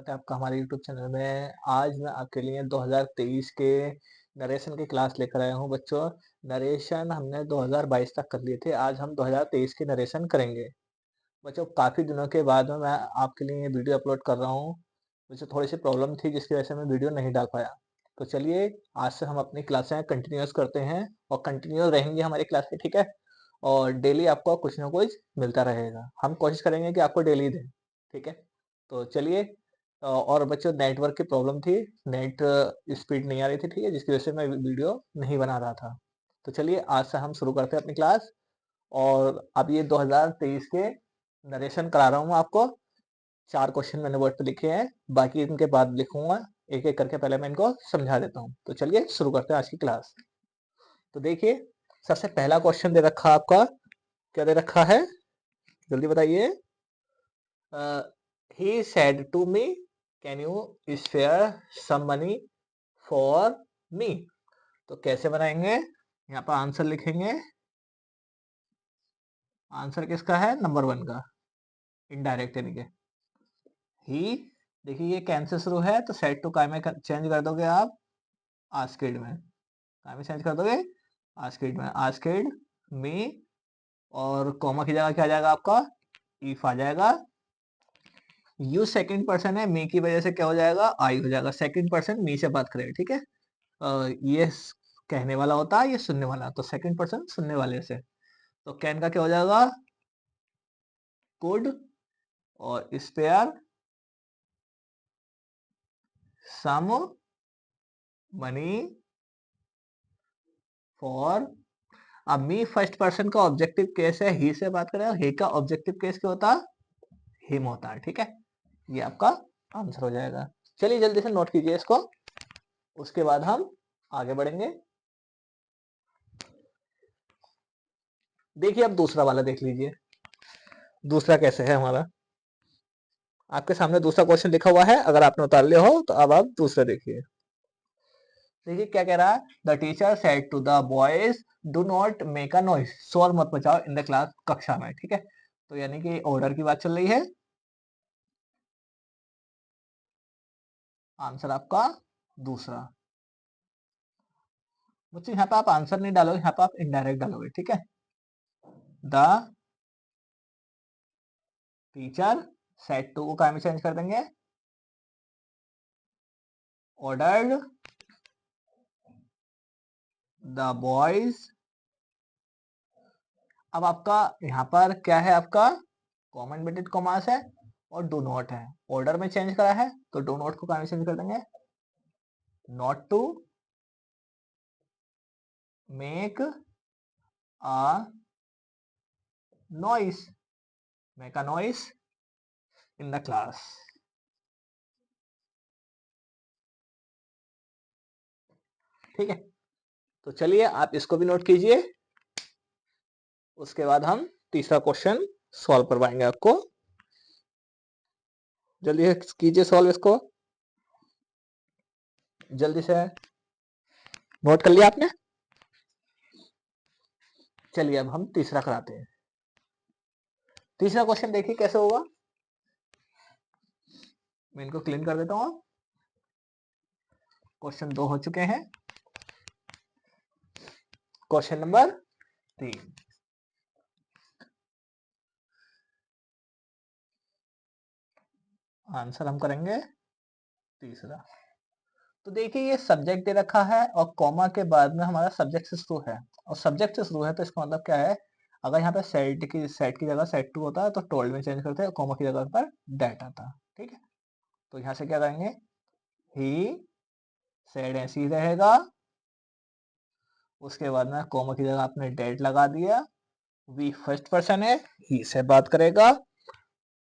स्वागत है आपका हमारे यूट्यूब चैनल में। आज मैं आपके लिए 2023 के नरेशन की क्लास लेकर आया हूँ बच्चों। नरेशन हमने 2022 तक कर लिए थे, आज हम 2023 के नरेशन करेंगे। बच्चों काफ़ी दिनों के बाद में मैं आपके लिए ये वीडियो अपलोड कर रहा हूँ। मुझे थोड़ी सी प्रॉब्लम थी जिसकी वजह से मैं वीडियो नहीं डाल पाया। तो चलिए आज से हम अपनी क्लासें कंटिन्यूस करते हैं और कंटिन्यूस रहेंगी हमारी क्लासें, ठीक है। और डेली आपको कुछ ना कुछ मिलता रहेगा। हम कोशिश करेंगे कि आपको डेली दें, ठीक है। तो चलिए और बच्चों नेटवर्क की प्रॉब्लम थी, नेट स्पीड नहीं आ रही थी, ठीक है, जिसकी वजह से मैं वीडियो नहीं बना रहा था। तो चलिए आज से हम शुरू करते हैं अपनी क्लास। और अब ये 2023 के नरेशन करा रहा हूँ आपको। 4 क्वेश्चन मैंने बोर्ड पे लिखे हैं, बाकी इनके बाद लिखूंगा एक एक करके। पहले मैं इनको समझा देता हूँ। तो चलिए शुरू करते हैं आज की क्लास। तो देखिए सबसे पहला क्वेश्चन दे रखा आपका, क्या दे रखा है जल्दी बताइए। he said to me, can you spare some money for me। तो कैसे बनाएंगे, यहाँ पर आंसर लिखेंगे। आंसर किसका है, नंबर 1 का, इनडायरेक्ट यानी कि ही। देखिए ये कैन से शुरू है तो सेट टू काय में चेंज कर दोगे आप, आस्क्ड में। काय में चेंज कर दोगे, आस्क्ड में। आस्क्ड मी, और कॉमा की जगह क्या आ जाएगा आपका, इफ आ जाएगा। यू सेकंड पर्सन है, मी की वजह से क्या हो जाएगा, आई हो जाएगा। सेकंड पर्सन मी से बात करेगा, ठीक है। ये कहने वाला होता है, ये सुनने वाला, तो सेकंड पर्सन सुनने वाले से। तो कैन का क्या हो जाएगा, कुड, और स्पेयर सम मनी फॉर। अब मी फर्स्ट पर्सन का ऑब्जेक्टिव केस है, ही से बात करें, ही का ऑब्जेक्टिव केस क्या होता है, हिम होता है, ठीक है। ये आपका आंसर हो जाएगा। चलिए जल्दी से नोट कीजिए इसको, उसके बाद हम आगे बढ़ेंगे। देखिए अब दूसरा वाला देख लीजिए, दूसरा कैसे है हमारा। आपके सामने दूसरा क्वेश्चन लिखा हुआ है, अगर आपने उतार लिया हो तो अब आप दूसरा देखिए। देखिए क्या कह रहा है, the teacher said to the boys do not make a noise, शोर मत मचाओ इन द क्लास, कक्षा में, ठीक है। तो यानी कि ऑर्डर की बात चल रही है। आंसर आपका दूसरा। मुझसे यहाँ पे आप आंसर नहीं डालोगे, यहाँ पे आप इनडायरेक्ट डालोगे, ठीक है। द टीचर सेड टू को काय में चेंज कर देंगे, ऑर्डर्ड द बॉयज। अब आपका यहाँ पर क्या है, आपका कॉमन इन्वर्टेड कॉमास है और डू नॉट है। ऑर्डर में चेंज करा है तो डू नॉट को काय में चेंज कर देंगे, not to make a noise, make a noise in the class, ठीक है। तो चलिए आप इसको भी नोट कीजिए, उसके बाद हम तीसरा क्वेश्चन सॉल्व करवाएंगे आपको। जल्दी कीजिए सॉल्व इसको, जल्दी से। नोट कर लिया आपने, चलिए अब हम तीसरा कराते हैं। तीसरा क्वेश्चन देखिए कैसे होगा, मैं इनको क्लीन कर देता हूँ। क्वेश्चन 2 हो चुके हैं, क्वेश्चन नंबर 3। आंसर हम करेंगे तीसरा। तो देखिए ये सब्जेक्ट दे रखा है और कॉमा के बाद में हमारा सब्जेक्ट से शुरू है, और सब्जेक्ट से शुरू है तो इसका मतलब क्या है, अगर यहाँ पे सेट की जगह सेट टू होता है तो टोल्ड में चेंज करते हैं, कॉमा की जगह पर डेट आता है, ठीक है। तो यहाँ से क्या करेंगे, ही सेड ऐसे ही रहेगा, उसके बाद में कॉमा की जगह आपने डेट लगा दिया। वी फर्स्ट पर्सन है, ही से बात करेगा।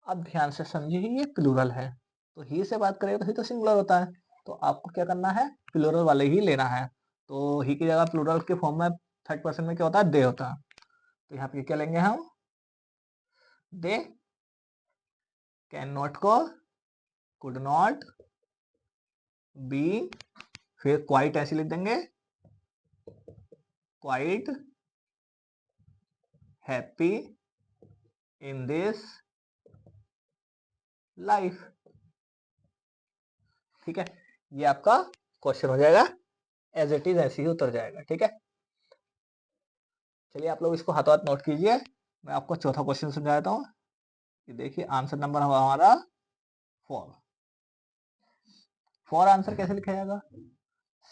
अब ध्यान से समझिए ये प्लूरल है, तो ही से बात करेगा तो ही तो सिंगुलर होता है, तो आपको क्या करना है, प्लूरल वाले ही लेना है। तो ही की जगह प्लूरल के फॉर्म में थर्ड पर्सन में क्या होता है, दे होता है। तो यहाँ पे क्या लेंगे हम, दे। कैन नॉट को कुड नॉट बी, फिर क्वाइट ऐसे लिख देंगे, quite happy in this life. ठीक है, ये आपका क्वेश्चन हो जाएगा, एज इट इज ऐसे ही उतर जाएगा। ठीक है, चलिए आप लोग इसको हाथों हाथ नोट कीजिए। मैं आपको चौथा क्वेश्चन समझाता हूँ। ये देखिए आंसर नंबर हमारा 4। 4 आंसर कैसे लिखा जाएगा?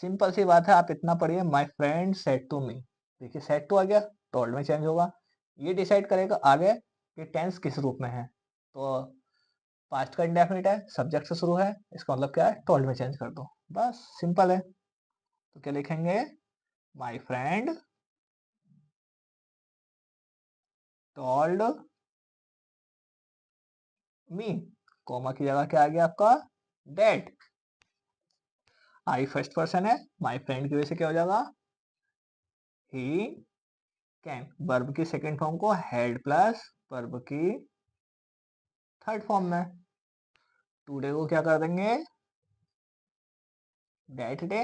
सिंपल सी बात है, आप इतना पढ़िए, my friend said to me. देखिए सेड टू आ गया, टोल्ड में चेंज होगा। ये डिसाइड करेगा आगे कि टेंस किस रूप में है। तो पास्ट का इंडेफिनिट है, सब्जेक्ट से शुरू है, इसका मतलब क्या है, टोल्ड में चेंज कर दो, बस सिंपल है। तो क्या लिखेंगे, my friend told me, comma की जगह क्या आ गया आपका, डेट। आई फर्स्ट पर्सन है, माई फ्रेंड की वजह से क्या हो जाएगा, ही कैन। वर्ब की सेकंड फॉर्म को हैड प्लस वर्ब की थर्ड फॉर्म में, टुडे को क्या कर देंगे, डेट डे,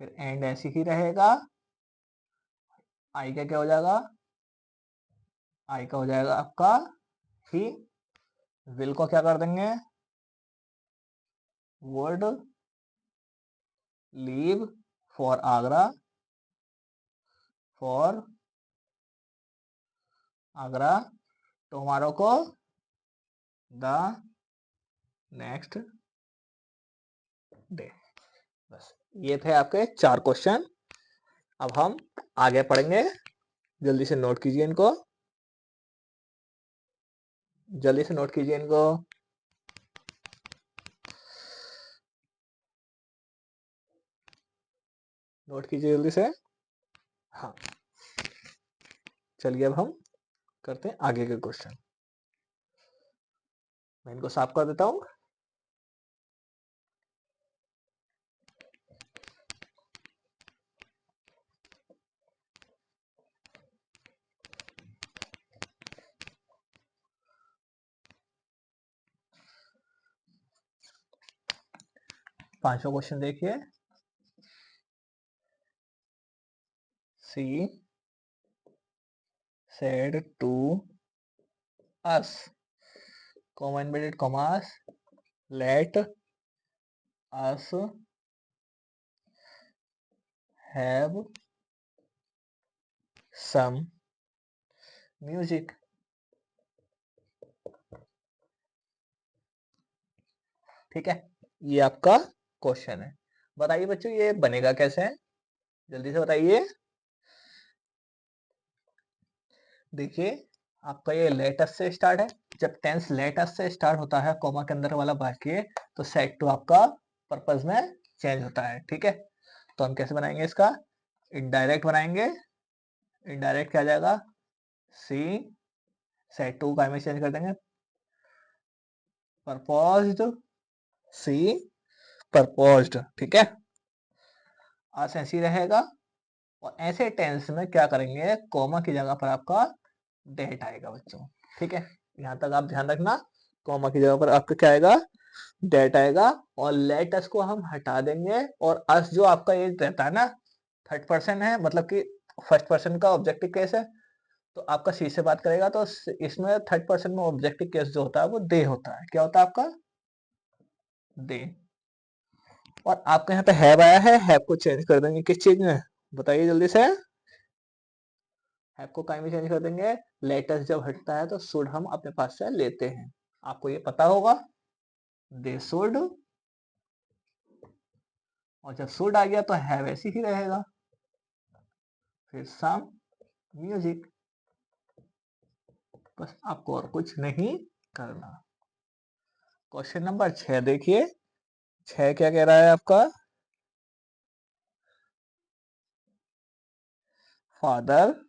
फिर एंड ऐसे ही रहेगा। आई का क्या हो जाएगा, आई का हो जाएगा आपका ही। विल को क्या कर देंगे, would leave for Agra, for Agra. Tomorrow को द नेक्स्ट डे। बस ये थे आपके 4 क्वेश्चन। अब हम आगे पढ़ेंगे, जल्दी से नोट कीजिए इनको, जल्दी से नोट कीजिए इनको। नोट कीजिए जल्दी से। हाँ, चलिए अब हम करते हैं आगे के क्वेश्चन। मैं इनको साफ कर देता हूँ। पांचवा क्वेश्चन देखिए, सी said to us, comma inverted commas, let us have some music। ठीक है, ये आपका क्वेश्चन है। बताइए बच्चों ये बनेगा कैसे, जल्दी से बताइए। देखिए आपका ये लेटेस्ट से स्टार्ट है, जब टेंस लेटेस्ट से स्टार्ट होता है कॉमा के अंदर वाला वाक्य, तो सेट टू आपका पर्पस में चेंज होता है। ठीक है, तो हम कैसे बनाएंगे इसका, इनडायरेक्ट बनाएंगे। इनडायरेक्ट क्या आ जाएगा, सी सेट टू का में चेंज कर देंगे, परपोज्ड, सी परपोज्ड। ठीक है, आज ऐसे ही रहेगा। और ऐसे टेंस में क्या करेंगे, कॉमा की जगह पर आपका डेट आएगा बच्चों। ठीक है, यहाँ तक आप ध्यान रखना, कॉमा की जगह पर आपका क्या आएगा, डेट आएगा। और लेट अस को हम हटा देंगे, और अस जो आपका ये रहता है ना, थर्ड पर्सन है, मतलब कि फर्स्ट पर्सन का ऑब्जेक्टिव केस है, तो आपका सी से बात करेगा, तो इसमें थर्ड पर्सन में ऑब्जेक्टिव केस जो होता है वो दे होता है। क्या होता है आपका, दे। और आपके यहाँ पे हैव आया है को चेंज कर देंगे किस चीज में, बताइए जल्दी से। हैव को काय में चेंज कर देंगे, लेटेस्ट जब हटता है तो शुड हम अपने पास से लेते हैं, आपको ये पता होगा, दे शुड। और जब शुड आ गया तो हैव ऐसे ही रहेगा, फिर सम म्यूजिक। बस आपको और कुछ नहीं करना। क्वेश्चन नंबर 6 देखिए, 6 क्या कह रहा है आपका, father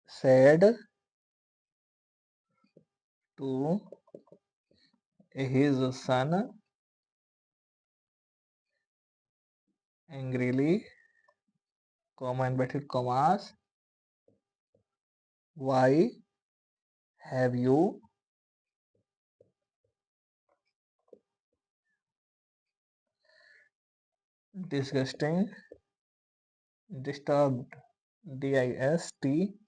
said to his son angrily, comma inverted commas, why have you disgusting disturbed, DISTURBED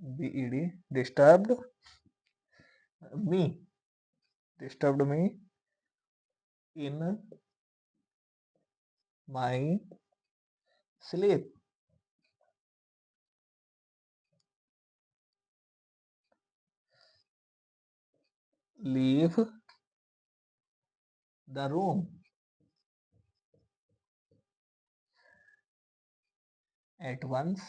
BED, disturbed me, disturbed me in my sleep. Leave the room at once,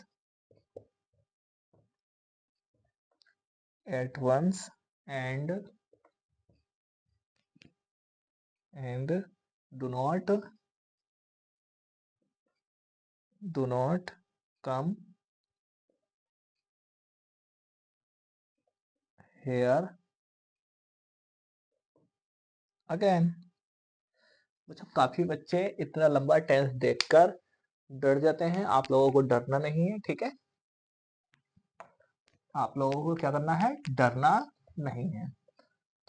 at once, and do not do not come here again. मतलब काफी बच्चे इतना लंबा tense देखकर डर जाते हैं। आप लोगों को डरना नहीं है, ठीक है। आप लोगों को क्या करना है, डरना नहीं है।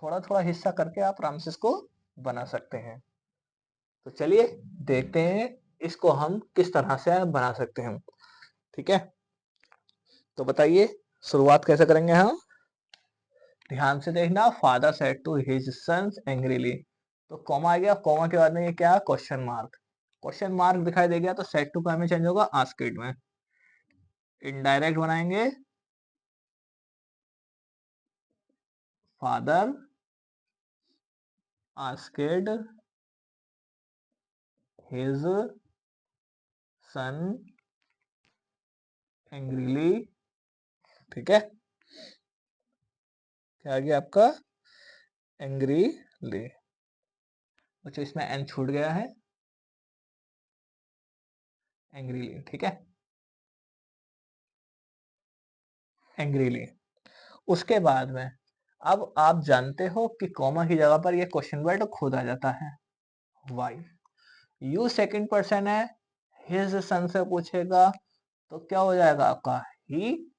थोड़ा थोड़ा हिस्सा करके आप आराम से इसको बना सकते हैं। तो चलिए देखते हैं इसको हम किस तरह से बना सकते हैं, ठीक है। तो बताइए शुरुआत कैसे करेंगे हम। ध्यान से देखना, father said to his sons angrily, तो कॉमा आ गया, कॉमा के बाद में ये क्या, क्वेश्चन मार्क। क्वेश्चन मार्क दिखाई दे गया तो सेड टू का में चेंज होगा आस्क्ड में। इनडायरेक्ट बनाएंगे, father asked his son angrily, ठीक है। क्या आ गया आपका, एंग्रीली। अच्छा इसमें एन छूट गया है, एंग्रीली, ठीक है, एंग्रीली। उसके बाद में अब आप जानते हो कि कॉमा की जगह पर ये क्वेश्चन वर्ड खुद आ जाता है, वाई। यू सेकंड पर्सन है, हिज सन से पूछेगा तो क्या हो जाएगा आपका, ही,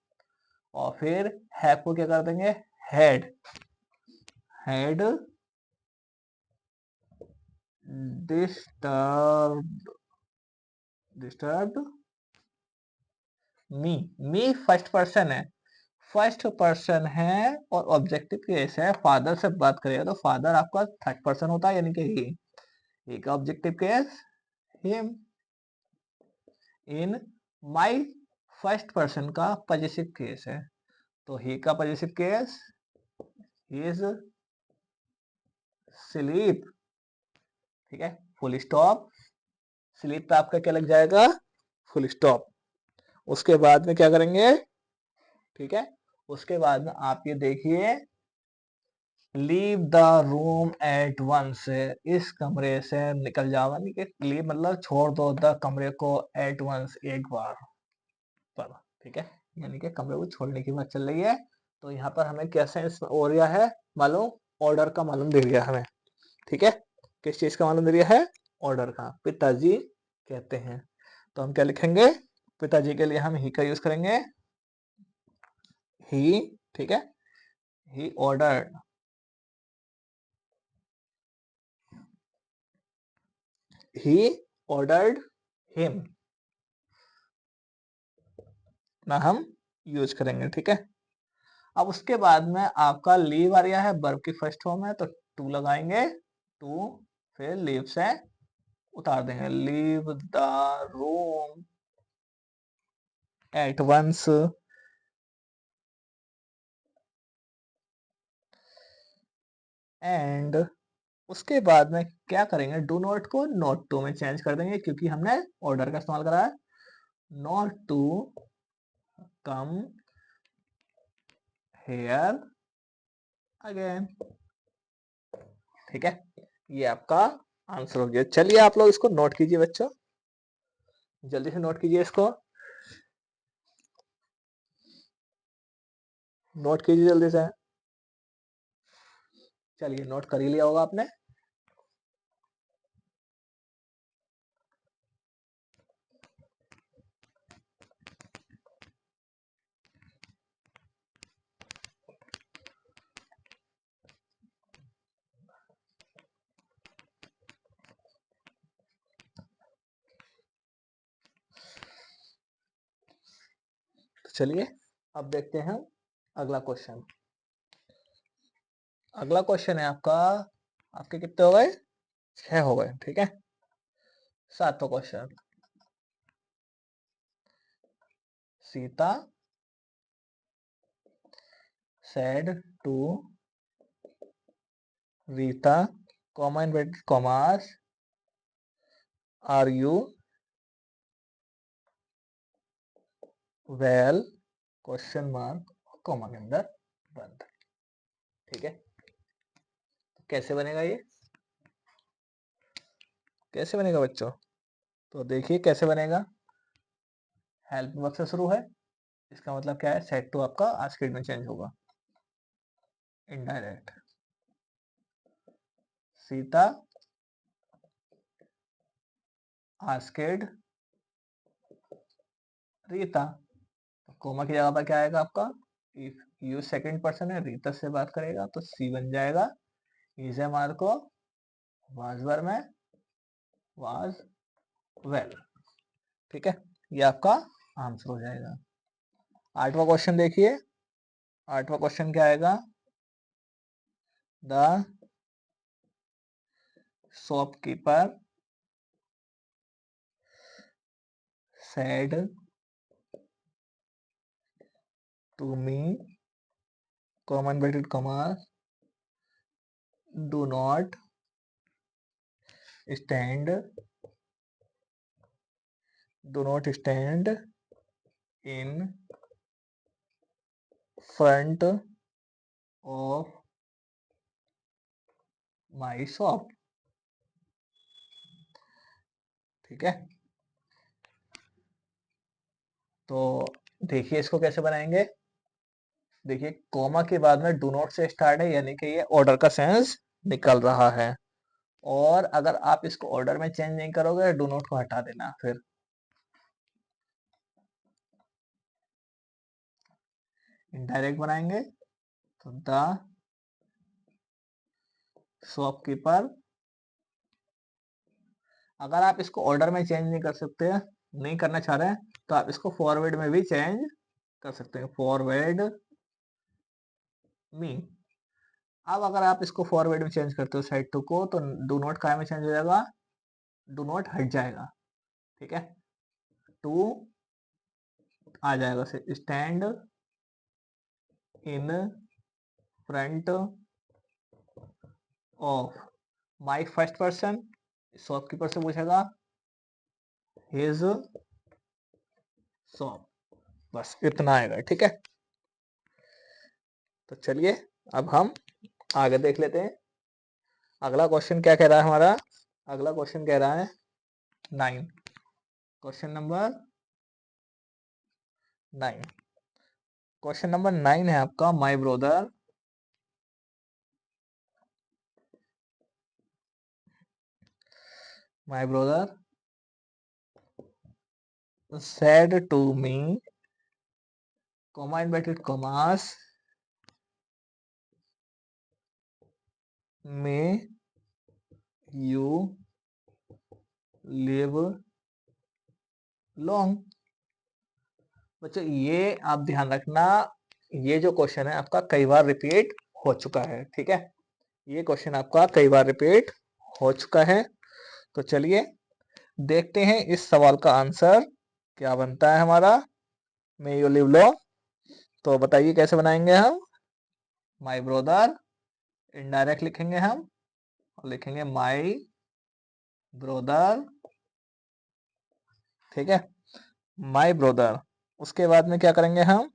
और फिर हैव को क्या कर देंगे, had, had disturbed, disturbed me. Me first person है, फर्स्ट पर्सन है और ऑब्जेक्टिव केस है। फादर से बात करेगा तो फादर आपका थर्ड पर्सन होता है, यानी कि ही का objective case him. In my first person का पॉजिटिव केस है, तो ही का पॉजिटिव केस इज स्लीप, ठीक है, फुल स्टॉप। स्लीप पे आपका क्या लग जाएगा, फुल स्टॉप। उसके बाद में क्या करेंगे, ठीक है, उसके बाद में आप ये देखिए, leave the room at once, इस कमरे से निकल जाओ, यानी कि लीव मतलब छोड़ दो द कमरे को, एट वंस एक बार पर, ठीक है, यानी कि कमरे को छोड़ने की बात चल रही है। तो यहाँ पर हमें कैसे हो रहा है मालूम, ऑर्डर का मालूम दे दिया हमें, ठीक है। किस चीज का मालूम दे दिया है, ऑर्डर का, पिताजी कहते हैं। तो हम क्या लिखेंगे, पिताजी के लिए हम ही का यूज करेंगे, ही, ठीक है, he ordered, he ordered him ना हम यूज करेंगे, ठीक है। अब उसके बाद में आपका लीव आ रहा है, वर्ब की फर्स्ट फॉर्म है, तो टू लगाएंगे, टू, फिर लीव से उतार देंगे, leave the room at once, and उसके बाद में क्या करेंगे, डू नॉट को नॉट टू में चेंज कर देंगे, क्योंकि हमने ऑर्डर का इस्तेमाल करा है। Not to come here again, ठीक है। ये आपका आंसर हो गया। चलिए आप लोग इसको नोट कीजिए बच्चों, जल्दी से नोट कीजिए इसको, नोट कीजिए जल्दी से। चलिए नोट कर ही लिया होगा आपने। तो चलिए अब देखते हैं अगला क्वेश्चन। अगला क्वेश्चन है आपका, आपके कितने हो गए? 6 हो गए, ठीक है। 7वां question. Sita said to Rita, comma inverted commas, are you well, question mark, comma के अंदर बंद, ठीक है। कैसे बनेगा ये? कैसे बनेगा बच्चों? तो देखिए कैसे बनेगा। हेल्प वर्ब से शुरू है, इसका मतलब क्या है? सेट टू आपका आस्क्ड में चेंज होगा, इनडायरेक्ट। सीता आस्क्ड रीता, तो कोमा की जगह पर क्या आएगा आपका? इफ यू सेकंड पर्सन है, रीता से बात करेगा तो सी बन जाएगा। इज है मार्को, वाज वर्ब में वाज वेल, ठीक है। ये आपका आंसर हो जाएगा। 8वां क्वेश्चन देखिए। 8वां क्वेश्चन क्या आएगा? The shopkeeper said to me, comma inverted commas, do not stand, in front of my shop, ठीक है। तो देखिए इसको कैसे बनाएंगे। देखिए कॉमा के बाद में डू नॉट से स्टार्ट है, यानी कि ये ऑर्डर का सेंस निकल रहा है। और अगर आप इसको ऑर्डर में चेंज नहीं करोगे, डू नॉट को हटा देना। फिर इनडायरेक्ट बनाएंगे तो द शॉपकीपर। अगर आप इसको ऑर्डर में चेंज नहीं कर सकते, नहीं करना चाह रहे हैं, तो आप इसको फॉरवर्ड में भी चेंज कर सकते हैं, फॉरवर्ड मी। अब अगर आप इसको फॉरवर्ड में चेंज करते हो साइड टू को, तो डू नॉट काय में चेंज हो जाएगा? डू नॉट हट जाएगा, ठीक है। टू आ जाएगा, stand in front of my first person, shopkeeper से पूछेगा हिज शॉप, बस इतना आएगा, ठीक है। तो चलिए अब हम आगे देख लेते हैं। अगला क्वेश्चन क्या कह रहा है हमारा? अगला क्वेश्चन कह रहा है 9, क्वेश्चन नंबर 9। क्वेश्चन नंबर 9 है आपका, my brother said to me, comma inverted commas, may you live long। बच्चों ये आप ध्यान रखना, ये जो क्वेश्चन है आपका कई बार रिपीट हो चुका है, ठीक है। ये क्वेश्चन आपका कई बार रिपीट हो चुका है। तो चलिए देखते हैं इस सवाल का आंसर क्या बनता है हमारा। मे यू लिव लॉन्ग, तो बताइए कैसे बनाएंगे हम। माई ब्रदर इनडायरेक्ट लिखेंगे हम, और लिखेंगे माई ब्रदर, ठीक है, माई ब्रदर। उसके बाद में क्या करेंगे हम?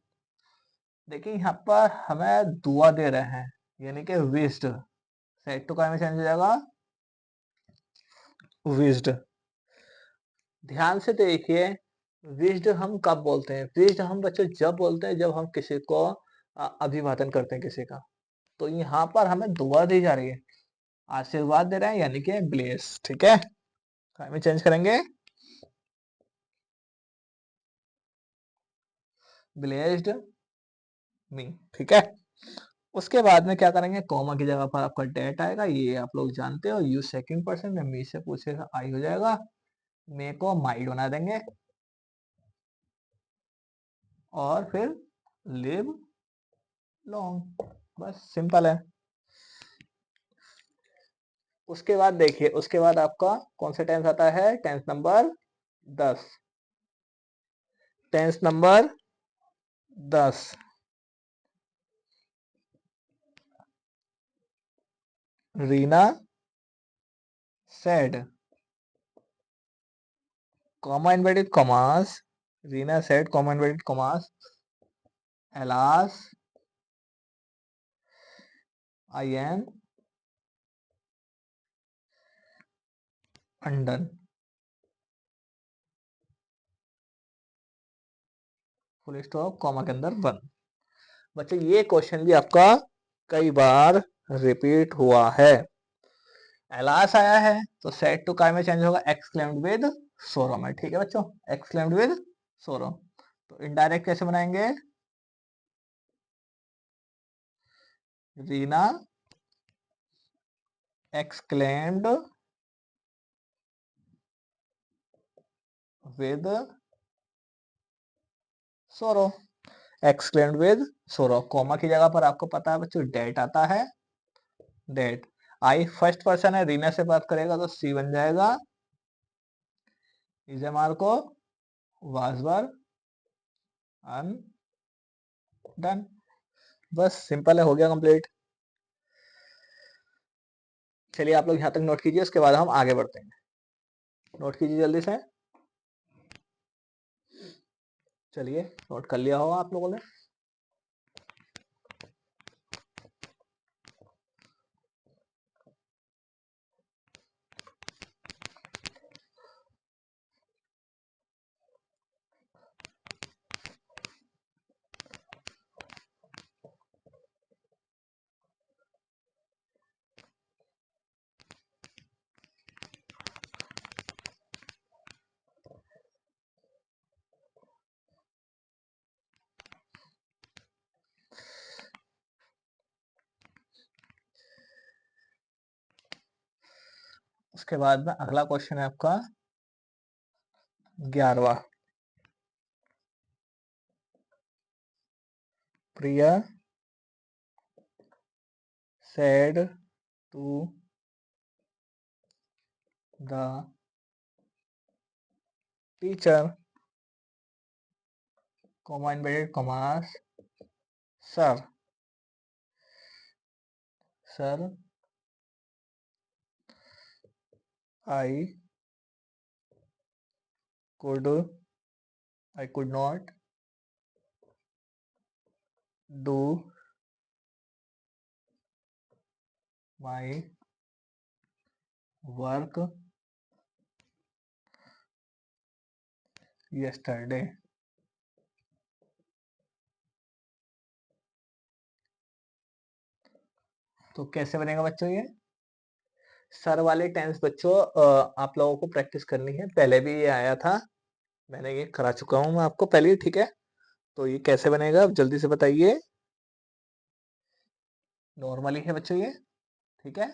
देखिए यहाँ पर हमें दुआ दे रहे हैं, यानी कि विश्ड, सेट टू का में चेंज हो जाएगा विश्ड। ध्यान से देखिए, विश्ड हम कब बोलते हैं? विश्ड हम बच्चों जब बोलते हैं जब हम किसी को अभिवादन करते हैं किसी का। तो यहाँ पर हमें दुआ दी जा रही है, आशीर्वाद दे रहे हैं, यानी कि ब्लेस, ठीक है। काय में चेंज करेंगे ब्लेस्ड मी, ठीक है। उसके बाद में क्या करेंगे? कॉमा की जगह पर आपका डेट आएगा, ये आप लोग जानते हो। यू सेकंड पर्सन में मी से पूछेगा आई हो जाएगा, मे को माइड बना देंगे, और फिर लिव लॉन्ग, बस सिंपल है। उसके बाद देखिए, उसके बाद आपका कौन सा टेंस आता है, tense number 10। Tense number 10, Reena said, comma inverted commas, Reena said comma inverted commas, alas I am undone, full stop comma के अंदर बंद। बच्चों ये क्वेश्चन भी आपका कई बार रिपीट हुआ है। एलास आया है तो सेड टू काय में चेंज होगा, एक्सक्लेम्ड विद सोरो में। ठीक है बच्चों, एक्सक्लेम्ड विद सोरो। तो इनडायरेक्ट कैसे बनाएंगे, रीना एक्सक्लेम्ड विद सोरो, एक्सक्लेम्ड विद सोरो। कॉमा की जगह पर आपको पता है बच्चों डेट आता है, डेट। आई फर्स्ट पर्सन है, रीना से बात करेगा तो सी बन जाएगा, is Marco was were undone. बस सिंपल है, हो गया कंप्लीट। चलिए आप लोग यहाँ तक नोट कीजिए, उसके बाद हम आगे बढ़ते हैं। नोट कीजिए जल्दी से। चलिए नोट कर लिया होगा आप लोगों ने। उसके बाद में अगला क्वेश्चन है आपका 11वां। प्रिया said to the teacher, comma inverted commas, sir, sir, I could, I could not do my work yesterday। तो कैसे बनेगा बच्चों ये, सर वाले टेंस बच्चों आप लोगों को प्रैक्टिस करनी है, पहले भी ये आया था, मैंने ये करा चुका हूं मैं आपको पहले ही। ठीक है, तो ये कैसे बनेगा अब जल्दी से बताइए। नॉर्मली है बच्चों ये, ठीक है।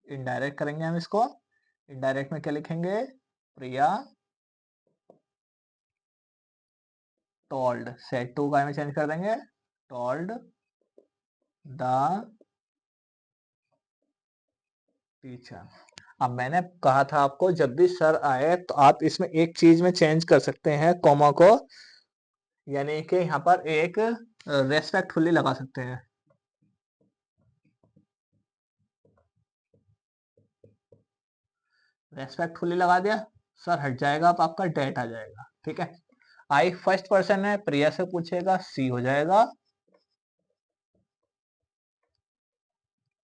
इनडायरेक्ट करेंगे हम इसको, इनडायरेक्ट में क्या लिखेंगे, प्रिया टोल्ड, सेड टू का में चेंज कर देंगे, टोल्ड द टीचर। अब मैंने कहा था आपको जब भी सर आए तो आप इसमें एक चीज में चेंज कर सकते हैं कॉमा को, यानी कि यहाँ पर एक रेस्पेक्टफुली लगा सकते हैं। रेस्पेक्टफुली लगा दिया, सर हट जाएगा, अब आपका डेट आ जाएगा। ठीक है, आई फर्स्ट पर्सन है, प्रिया से पूछेगा, सी हो जाएगा,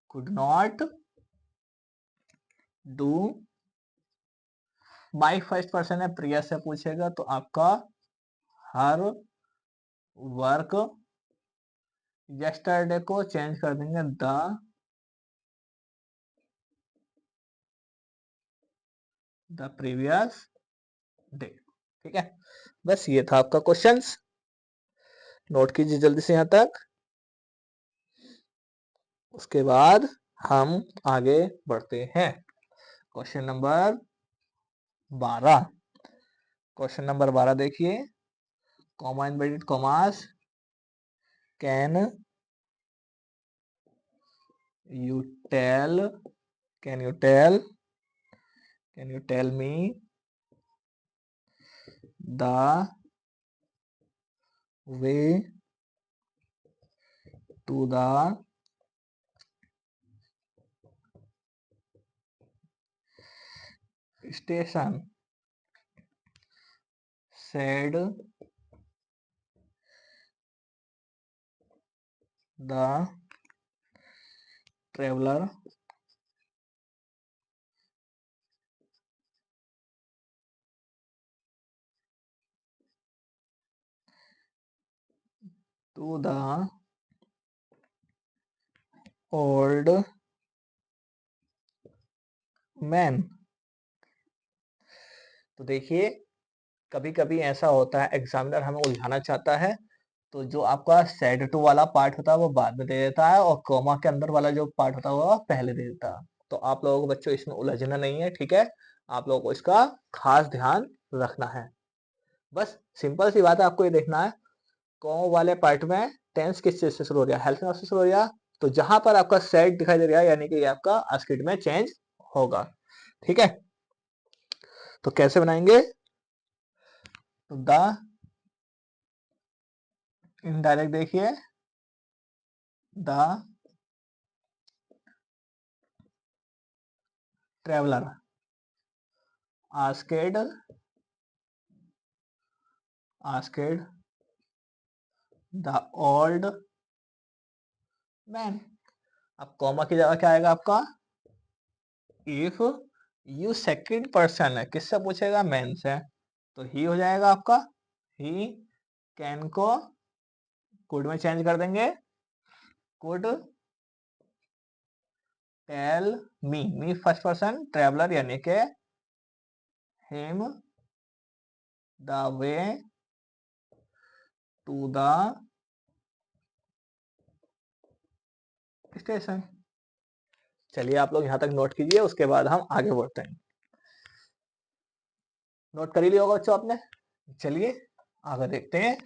could not do, by first person है, प्रिया से पूछेगा तो आपका हर वर्क, यस्टरडे को चेंज कर देंगे द प्रीवियस डे। ठीक है, बस ये था आपका क्वेश्चंस, नोट कीजिए जल्दी से यहां तक। उसके बाद हम आगे बढ़ते हैं, क्वेश्चन नंबर 12। क्वेश्चन नंबर 12 देखिए, comma inverted commas, can you tell can you tell can you tell me the way to the station, said the traveler to the old man। तो देखिए, कभी कभी ऐसा होता है एग्जामिनर हमें उलझाना चाहता है, तो जो आपका सेड टू वाला पार्ट होता है वो बाद में दे देता है, और कोमा के अंदर वाला जो पार्ट होता है वो पहले दे देता है। तो आप लोगों को बच्चों इसमें उलझना नहीं है, ठीक है। आप लोगों को इसका खास ध्यान रखना है। बस सिंपल सी बात है, आपको ये देखना है कॉमा वाले पार्ट में टेंस किस चीज से शुरू हो रहा है, हेल्पिंग वर्ब से शुरू हो रहा है। तो जहां पर आपका सेड दिखाई दे रहा है यानी कि ये आपका आस्किड में चेंज होगा, ठीक है। तो कैसे बनाएंगे, तो द इनडायरेक्ट देखिए, the traveller asked asked the old man. अब कॉमा की जगह क्या आएगा आपका, इफ यू सेकंड पर्सन है, किससे पूछेगा, मैन से, तो ही हो जाएगा आपका। ही कैन को कुड में चेंज कर देंगे, could tell me first person traveller यानी के him the way to the station. चलिए आप लोग यहां तक नोट कीजिए, उसके बाद हम आगे बढ़ते हैं। नोट कर ही लिया होगा बच्चों आपने। चलिए आगे देखते हैं।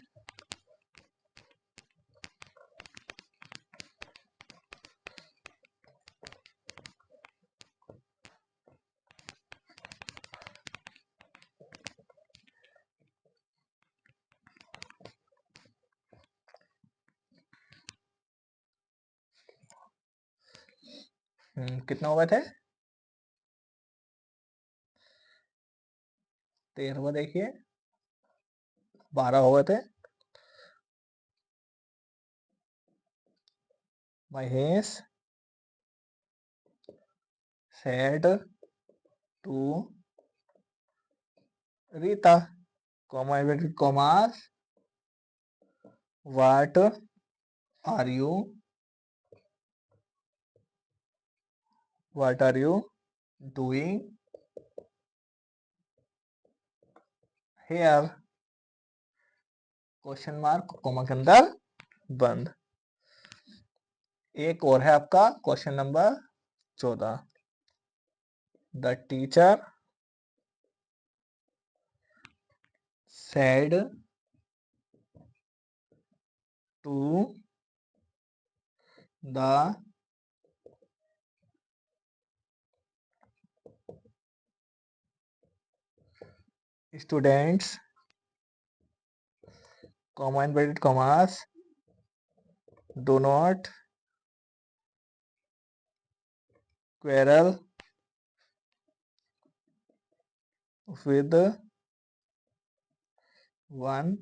कितना हो गए थे, 13, देखिए 12 हो गए थे। Mahesh said to Rita, comma inverted commas, what are you what are you doing here, question mark comma के अंदर बंद। एक और है आपका question number 14, the teacher said to the students, comma inverted commas, do not quarrel with one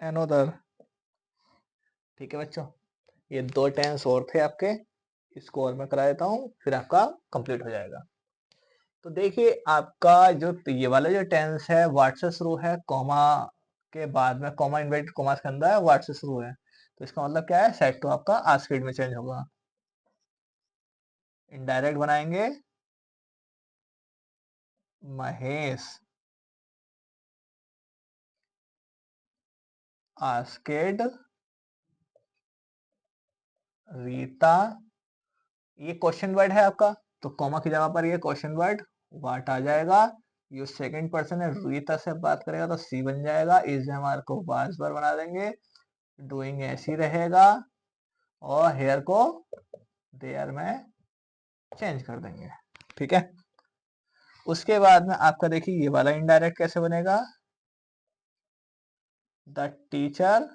another। ठीक है बच्चों, ये 2 टेंस और थे आपके, इसको और मैं करा देता हूँ, फिर आपका कंप्लीट हो जाएगा। तो देखिए आपका जो ये वाला जो टेंस है व्हाट से शुरू है, कॉमा के बाद में कॉमा इन्वर्टेड कॉमास के अंदर व्हाट से शुरू है, तो इसका मतलब क्या है, सेट टू आपका आस्किड में चेंज होगा। इनडायरेक्ट बनाएंगे, महेश आस्केड रीता, ये क्वेश्चन वर्ड है आपका, तो कॉमा की जगह पर ये क्वेश्चन वर्ड व्हाट आ जाएगा, ये सेकंड पर्सन है, रीता से बात करेगा तो सी बन जाएगा। इज हमारे को वाज पर बना देंगे, डूइंग ऐसे ही रहेगा, और हेयर को देयर में चेंज कर देंगे। ठीक है, उसके बाद में आपका देखिए ये वाला इनडायरेक्ट कैसे बनेगा, द टीचर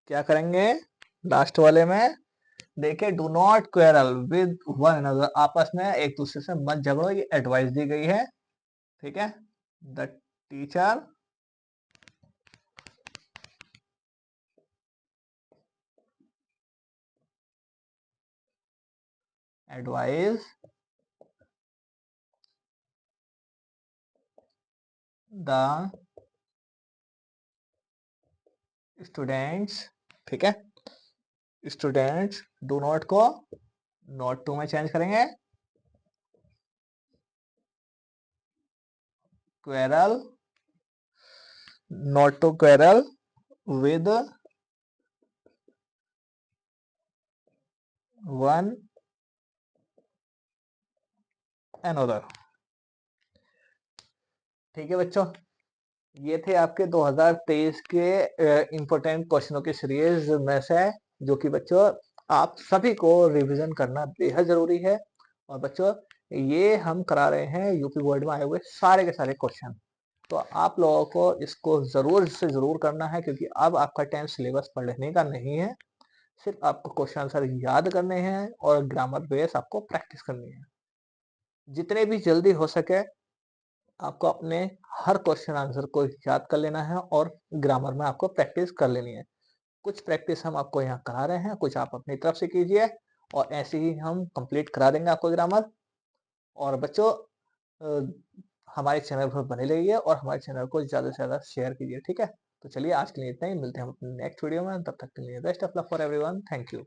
क्या करेंगे लास्ट वाले में, देखिए do not quarrel with one another, आपस में एक दूसरे से मत झगड़ो, ये एडवाइस दी गई है। ठीक है, the teacher advise the students. ठीक है, स्टूडेंट्स डू नॉट को नॉट टू में चेंज करेंगे, quarrel, not to quarrel with one another. ठीक है बच्चों, ये थे आपके 2023 के इंपॉर्टेंट क्वेश्चनों की सीरीज में से, जो कि बच्चों आप सभी को रिवीजन करना बेहद जरूरी है। और बच्चों ये हम करा रहे हैं यूपी बोर्ड में आए हुए सारे के सारे क्वेश्चन, तो आप लोगों को इसको जरूर से जरूर करना है, क्योंकि अब आपका 10th सिलेबस पढ़ने का नहीं है, सिर्फ आपको क्वेश्चन आंसर याद करने हैं और ग्रामर बेस आपको प्रैक्टिस करनी है। जितने भी जल्दी हो सके आपको अपने हर क्वेश्चन आंसर को याद कर लेना है, और ग्रामर में आपको प्रैक्टिस कर लेनी है। कुछ प्रैक्टिस हम आपको यहाँ करा रहे हैं, कुछ आप अपनी तरफ से कीजिए, और ऐसे ही हम कंप्लीट करा देंगे आपको ग्रामर। और बच्चों हमारे चैनल पर बने रहिए और हमारे चैनल को ज़्यादा से ज़्यादा शेयर कीजिए। ठीक है, तो चलिए आज के लिए इतना ही, मिलते हैं हम अपने नेक्स्ट वीडियो में, तब तक के लिए best of luck for everyone, thank you.